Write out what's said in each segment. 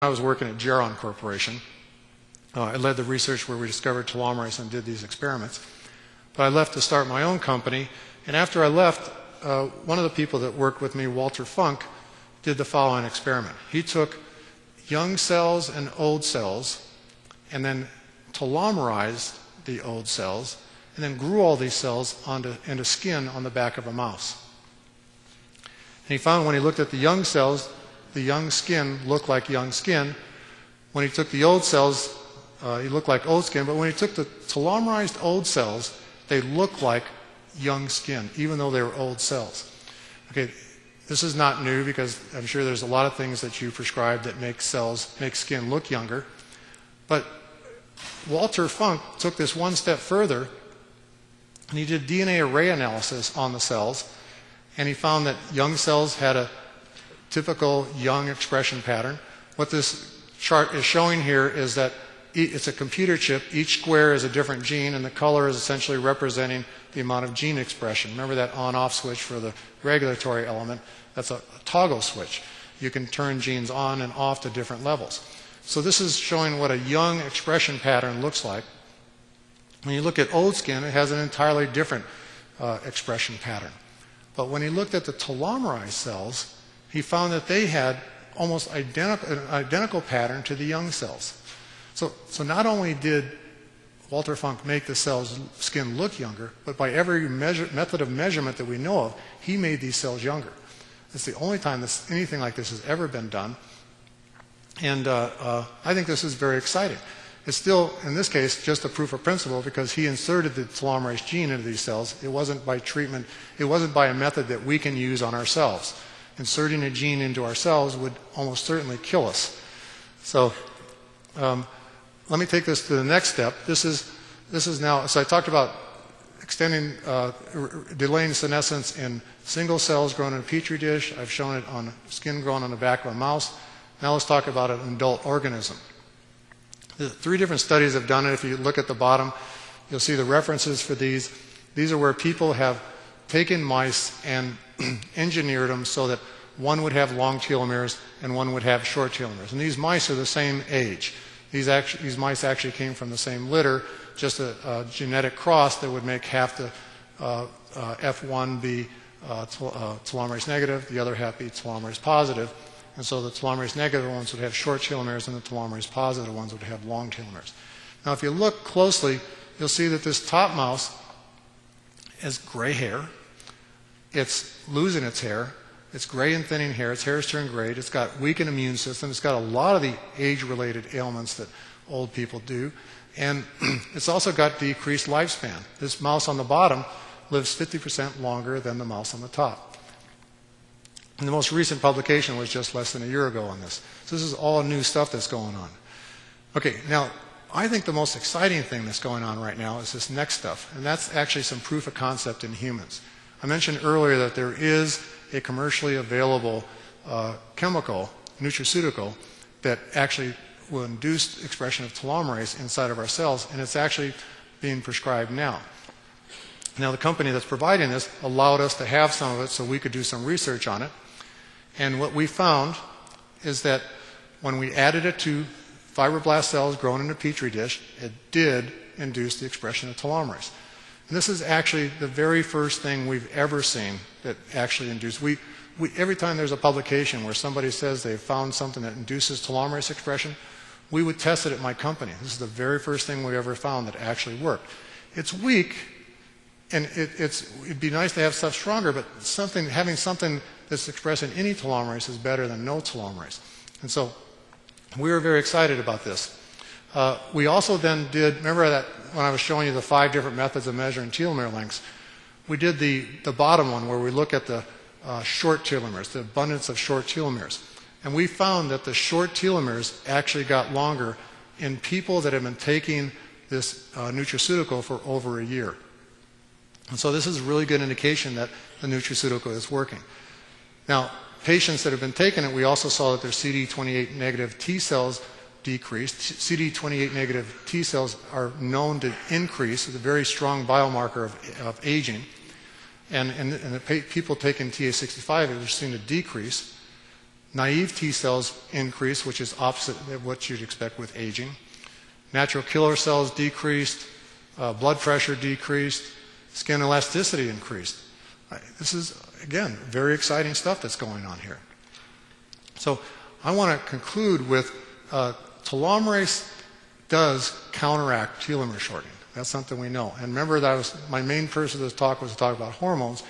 I was working at Geron Corporation. I led the research where we discovered telomerase and did these experiments. But I left to start my own company, and after I left, one of the people that worked with me, Walter Funk, did the following experiment. He took young cells and old cells and then telomerized the old cells and then grew all these cells into skin on the back of a mouse. And he found when he looked at the young cells, the young skin looked like young skin. When he took the old cells, he looked like old skin, but when he took the telomerized old cells, they looked like young skin, even though they were old cells. Okay, this is not new because I'm sure there's a lot of things that you prescribe that make skin look younger. But Walter Funk took this one step further, and he did DNA array analysis on the cells, and he found that young cells had a typical young expression pattern. What this chart is showing here is that it's a computer chip. Each square is a different gene, and the color is essentially representing the amount of gene expression. Remember that on-off switch for the regulatory element? That's a toggle switch. You can turn genes on and off to different levels. So this is showing what a young expression pattern looks like. When you look at old skin, it has an entirely different expression pattern. But when he looked at the telomerized cells, he found that they had almost an identical pattern to the young cells. So not only did Walter Funk make the cell's skin look younger, but by every method of measurement that we know of, he made these cells younger. It's the only time anything like this has ever been done. And I think this is very exciting. It's still, in this case, just a proof of principle because he inserted the telomerase gene into these cells. It wasn't by treatment. It wasn't by a method that we can use on ourselves. Inserting a gene into our cells would almost certainly kill us. So let me take this to the next step. This is now, so I talked about extending, delaying senescence in single cells grown in a petri dish. I've shown it on skin grown on the back of a mouse. Now let's talk about an adult organism. The 3 different studies have done it. If you look at the bottom, you'll see the references for these. These are where people have taken mice and engineered them so that one would have long telomeres and one would have short telomeres. And these mice are the same age. These mice actually came from the same litter, just a genetic cross that would make half the F1 be telomerase negative, the other half be telomerase positive. And so the telomerase negative ones would have short telomeres and the telomerase positive ones would have long telomeres. Now if you look closely, you'll see that this top mouse has gray hair. It's losing its hair. It's gray and thinning hair. Its hair is turned gray. It's got weakened immune system. It's got a lot of the age-related ailments that old people do. And it's also got decreased lifespan. This mouse on the bottom lives 50% longer than the mouse on the top. And the most recent publication was just less than a year ago on this. So this is all new stuff that's going on. Okay, now I think the most exciting thing that's going on right now is this next stuff. And that's actually some proof of concept in humans. I mentioned earlier that there is a commercially available chemical, nutraceutical, that actually will induce expression of telomerase inside of our cells, and it's actually being prescribed now. Now, the company that's providing this allowed us to have some of it so we could do some research on it. And what we found is that when we added it to fibroblast cells grown in a petri dish, it did induce the expression of telomerase. And this is actually the very first thing we've ever seen that actually induced. Every time there's a publication where somebody says they've found something that induces telomerase expression, we would test it at my company. This is the very first thing we ever found that actually worked. It's weak, and it'd be nice to have stuff stronger, but having something that's expressing any telomerase is better than no telomerase. And so we were very excited about this. We also then did, remember that when I was showing you the 5 different methods of measuring telomere lengths, we did the bottom one where we look at the short telomeres, the abundance of short telomeres. And we found that the short telomeres actually got longer in people that have been taking this nutraceutical for over a year. And so this is a really good indication that the nutraceutical is working. Now, patients that have been taking it, we also saw that their CD28 negative T cells decreased. CD28 negative T cells are known to increase. It's a very strong biomarker of aging. And the people taking TA65 are seen to decrease. Naive T cells increased, which is opposite of what you'd expect with aging. Natural killer cells decreased, blood pressure decreased, skin elasticity increased. This is, again, very exciting stuff that's going on here. So I want to conclude with telomerase does counteract telomere shortening. That's something we know. And remember, that was my main purpose of this talk was to talk about hormones.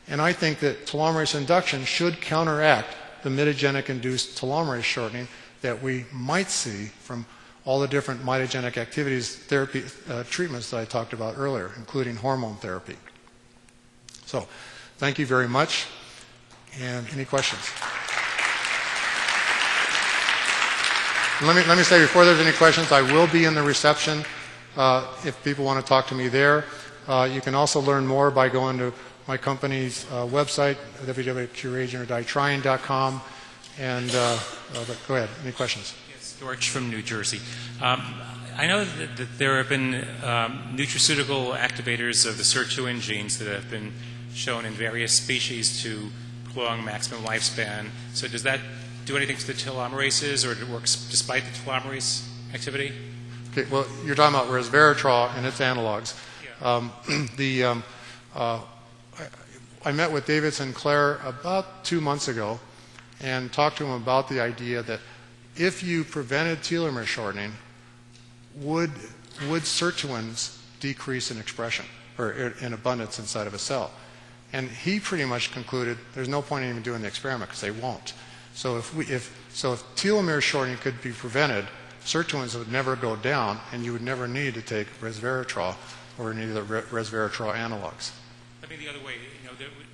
And I think that telomerase induction should counteract the mitogenic-induced telomerase shortening that we might see from all the different mitogenic activities, therapy, treatments that I talked about earlier, including hormone therapy. So, thank you very much. And any questions? Let me say before there's any questions, I will be in the reception if people want to talk to me there. You can also learn more by going to my company's website, www.curagenordietrying.com. And go ahead, any questions? Yes, George from New Jersey. I know that there have been nutraceutical activators of the sirtuin genes that have been shown in various species to prolong maximum lifespan. So does that do anything to the telomerases, or it works despite the telomerase activity? Okay, well, you're talking about resveratrol and its analogs. Yeah. I met with David Sinclair about 2 months ago and talked to him about the idea that if you prevented telomere shortening, would sirtuins decrease in expression or in abundance inside of a cell? And he pretty much concluded there's no point in even doing the experiment because they won't. So if telomere shortening could be prevented, sirtuins would never go down, and you would never need to take resveratrol or any of the resveratrol analogs. I mean, the other way,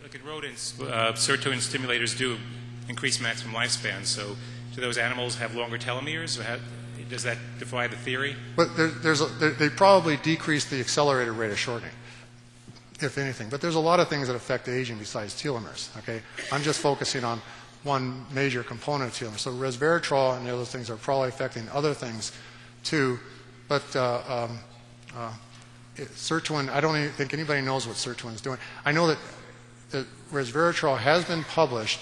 like in rodents, sirtuin stimulators do increase maximum lifespan. So do those animals have longer telomeres? Does that defy the theory? But they probably decrease the accelerated rate of shortening, if anything. But there's a lot of things that affect aging besides telomeres. Okay, I'm just focusing on one major component of telomeres. So resveratrol and the other things are probably affecting other things too. But sirtuin, I don't even think anybody knows what sirtuin is doing. I know that resveratrol has been published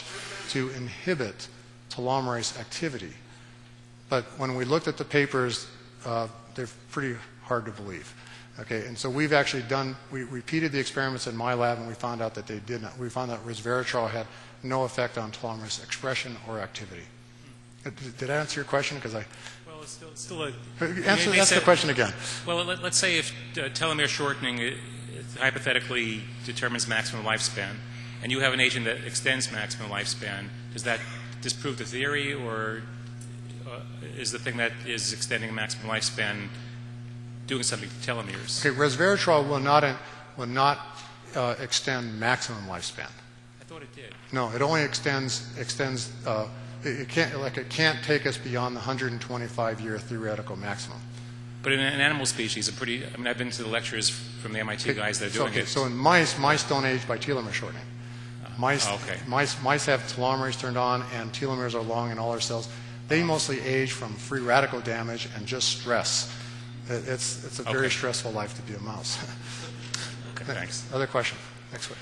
to inhibit telomerase activity. But when we looked at the papers, they're pretty hard to believe. Okay, and so we've actually we repeated the experiments in my lab, and we found out that they did not. We found that resveratrol had no effect on telomerase expression or activity. Did I answer your question? Because Well, it's still a... Answer the question again. Well, let's say if telomere shortening hypothetically determines maximum lifespan, and you have an agent that extends maximum lifespan, does that disprove the theory, or is the thing that is extending maximum lifespan doing something to telomeres? Okay, resveratrol will not extend maximum lifespan. I thought it did. No, it only extends. It can't take us beyond the 125-year theoretical maximum. But in an animal species, I've been to the lectures from the MIT guys that are doing it. So in mice don't age by telomere shortening. Mice have telomerase turned on, and telomeres are long in all our cells. They mostly age from free radical damage and just stress. It's a very stressful life to be a mouse. Okay, thanks. Other question? Next one.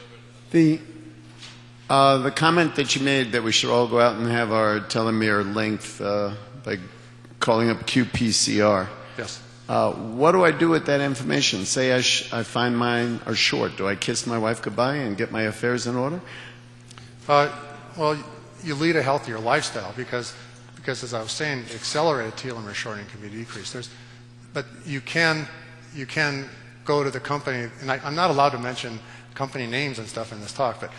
The comment that you made that we should all go out and have our telomere length by calling up qPCR. Yes. What do I do with that information? Say I find mine are short. Do I kiss my wife goodbye and get my affairs in order? Well, you lead a healthier lifestyle because as I was saying, accelerated telomere shortening can be decreased. But you can go to the company, and I'm not allowed to mention company names and stuff in this talk, but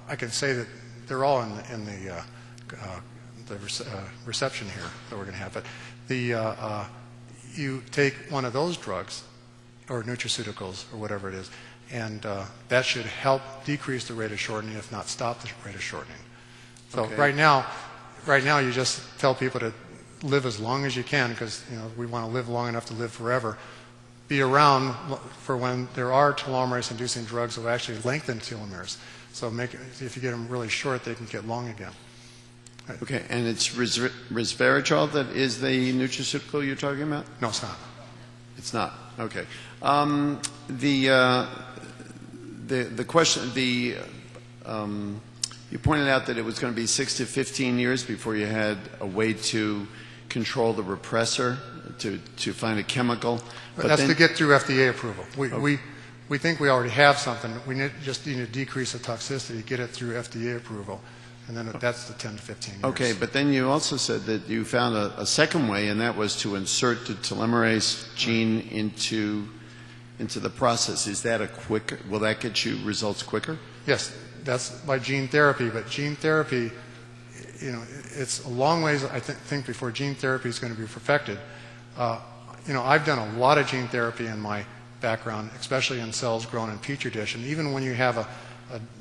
I can say that they're all in the reception here that we're going to have. But you take one of those drugs, or nutraceuticals, or whatever it is, and that should help decrease the rate of shortening, if not stop the rate of shortening. So right now you just tell people to live as long as you can, because we want to live long enough to live forever. Be around for when there are telomerase-inducing drugs that will actually lengthen telomeres. So if you get them really short, they can get long again. Okay, and it's resveratrol that is the nutraceutical you're talking about? No, it's not. It's not. Okay. The question, You pointed out that it was going to be 6 to 15 years before you had a way to control the repressor, to find a chemical. But that's to get through FDA approval. We think we already have something. We just need to decrease the toxicity, get it through FDA approval, and then that's the 10 to 15 years. Okay, but then you also said that you found a second way, and that was to insert the telomerase gene into the process. Is that will that get you results quicker? Yes, that's by gene therapy, but gene therapy, it's a long ways, I think, before gene therapy is going to be perfected. I've done a lot of gene therapy in my background, especially in cells grown in petri dish, and even when you have a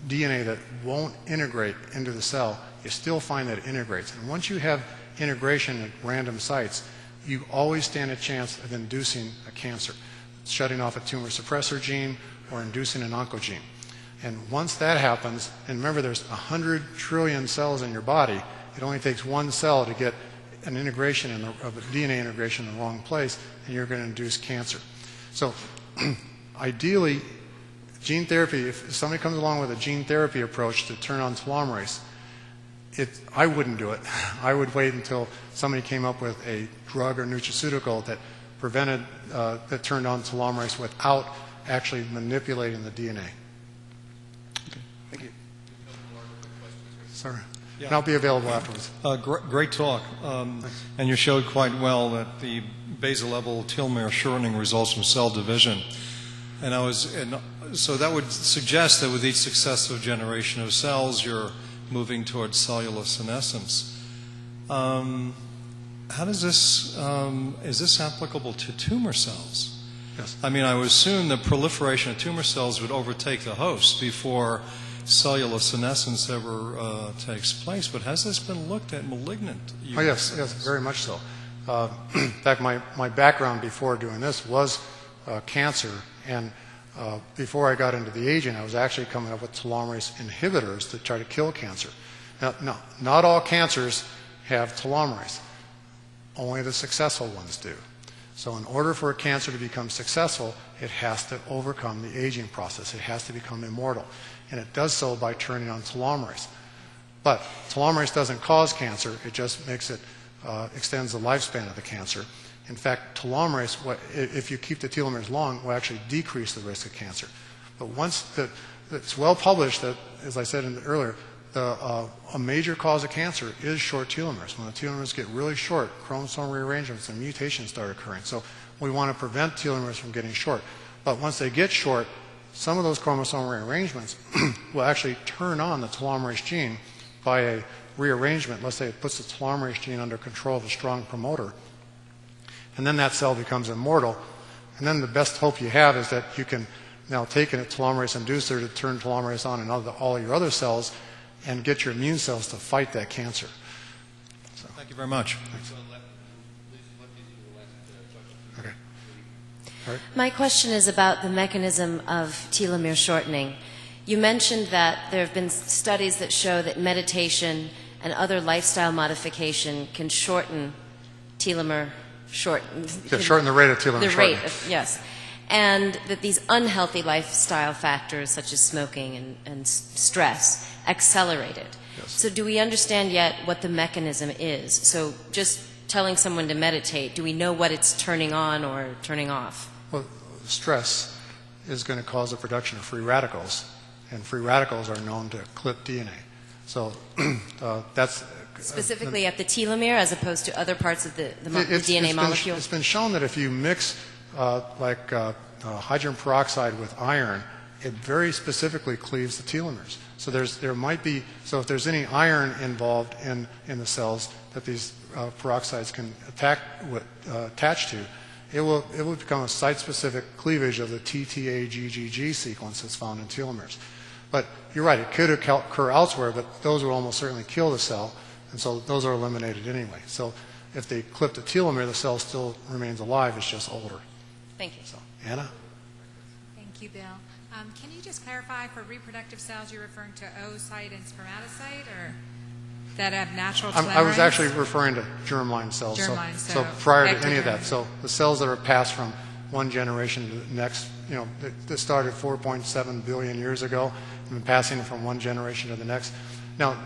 DNA that won't integrate into the cell, you still find that it integrates. And once you have integration at random sites, you always stand a chance of inducing a cancer, shutting off a tumor suppressor gene or inducing an oncogene. And once that happens, and remember there's 100 trillion cells in your body, it only takes one cell to get an integration of a DNA integration in the wrong place, and you're going to induce cancer. So ideally, gene therapy, if somebody comes along with a gene therapy approach to turn on telomerase, I wouldn't do it. I would wait until somebody came up with a drug or nutraceutical that that turned on telomerase without actually manipulating the DNA. Okay. Thank you. Sorry. Yeah. And I'll be available afterwards. Great talk. And you showed quite well that the basal level telomere shortening results from cell division. So that would suggest that with each successive generation of cells, you're moving towards cellular senescence. How does this, is this applicable to tumor cells? Yes. I mean, I would assume the proliferation of tumor cells would overtake the host before cellular senescence ever takes place, but has this been looked at malignant? Oh, yes, very much so. In fact, my background before doing this was cancer, and before I got into the aging, I was actually coming up with telomerase inhibitors to try to kill cancer. Now, not all cancers have telomerase. Only the successful ones do. So in order for a cancer to become successful, it has to overcome the aging process. It has to become immortal. And it does so by turning on telomerase. But telomerase doesn't cause cancer. It just makes it, extends the lifespan of the cancer. In fact, telomerase, if you keep the telomeres long, will actually decrease the risk of cancer. But once it's well published that, as I said earlier, a major cause of cancer is short telomeres. When the telomeres get really short, chromosome rearrangements and mutations start occurring. So we want to prevent telomeres from getting short. But once they get short, some of those chromosome rearrangements will actually turn on the telomerase gene by a rearrangement. Let's say it puts the telomerase gene under control of a strong promoter. And then that cell becomes immortal. And then the best hope you have is that you can now take a telomerase inducer to turn telomerase on in all your other cells and get your immune cells to fight that cancer. So. Thank you very much. Okay. All right. My question is about the mechanism of telomere shortening. You mentioned that there have been studies that show that meditation and other lifestyle modification can shorten telomere shorten the rate of telomere shortening. Yes. And that these unhealthy lifestyle factors such as smoking and stress accelerate it. Yes. So do we understand yet what the mechanism is? So just telling someone to meditate, do we know what it's turning on or turning off? Well, stress is going to cause the production of free radicals, and free radicals are known to clip DNA. So that's... Specifically at the telomere as opposed to other parts of the DNA molecule? It's been shown that if you mix hydrogen peroxide with iron, it very specifically cleaves the telomeres. So if there's any iron involved in the cells that these peroxides can attach to, it will become a site-specific cleavage of the TTA-GGG sequence that's found in telomeres. But you're right, it could occur elsewhere, but those would almost certainly kill the cell, and so those are eliminated anyway. So if they clip the telomere, the cell still remains alive, it's just older. Thank you. So, Anna? Thank you, Bill. Can you just clarify, for reproductive cells, you're referring to oocyte and spermatocyte, or that have natural telomerase? I was actually referring to germline cells. Germline, so prior to any of that. So the cells that are passed from one generation to the next, they started 4.7 billion years ago, and been passing from one generation to the next. Now,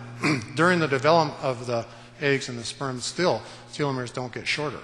during the development of the eggs and the sperm still, telomeres don't get shorter.